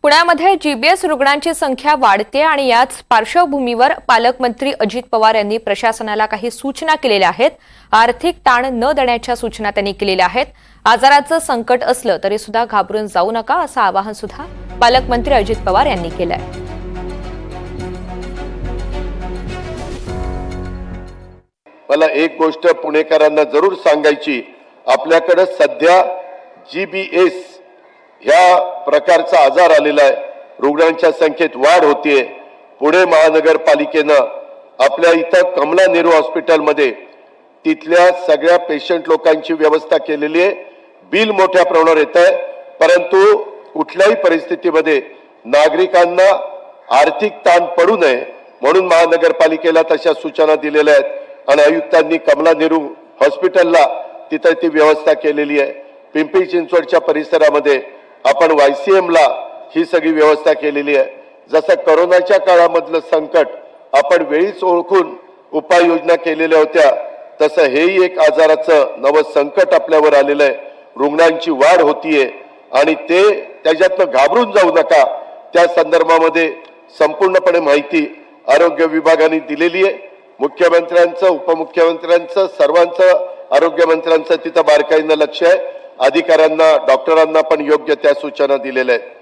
पुण्यामध्ये जीबीएस रुग्णांची संख्या वाढते आणि याच पार्श्वभूमीवर पालकमंत्री अजित पवार यांनी प्रशासनाला काही सूचना केलेल्या आहेत। आर्थिक ताण न देण्याच्या सूचना त्यांनी केलेल्या आहेत। आजाराचं संकट असलं तरी सुद्धा घाबरून जाऊ नका असं आवाहन सुद्धा पालकमंत्री अजित पवार यांनी केलं आहे। मला एक गोष्ट पुणेकरांना जरूर सांगायची, आपल्याकडे सध्या जीबीएस ह्या प्रकारचा आजार आलेला आहे। रुग्णांच्या संख्येत वाढ होतीये। पुणे महानगरपालिकेनं आपल्या इथं कमला नेहरू हॉस्पिटलमध्ये तिथल्या सगळ्या पेशंट लोकांची व्यवस्था केलेली आहे। बिल मोठ्या प्रमाणावर येत आहे, परंतु कुठल्याही परिस्थितीमध्ये नागरिकांना आर्थिक ताण पडू नये म्हणून महानगरपालिकेला तशा सूचना दिलेल्या आहेत आणि आयुक्तांनी कमला नेहरू हॉस्पिटलला तिथे ती व्यवस्था केलेली आहे। पिंपरी चिंचवडच्या परिसरामध्ये आपण YCM ला ही सगळी व्यवस्था केलेली आहे। जसं कोरोनाच्या काळामधलं संकट आपण वेळीच ओळखून उपाययोजना केलेल्या होत्या, तसं हेही एक आजाराचं नवं संकट आपल्यावर आलेलं आहे। रुग्णांची वाढ होतीये आणि त्याच्यातनं घाबरून जाऊ नका, त्या संदर्भामध्ये संपूर्णपणे माहिती आरोग्य विभागाने दिलेली आहे। मुख्यमंत्र्यांचं, उपमुख्यमंत्र्यांचं, सर्वांचं, आरोग्य मंत्र्यांचं तिथं बारकाईनं लक्ष आहे। अधिकाऱ्यांना, डॉक्टरांना पण योग्य त्या सूचना दिलेल्या आहेत।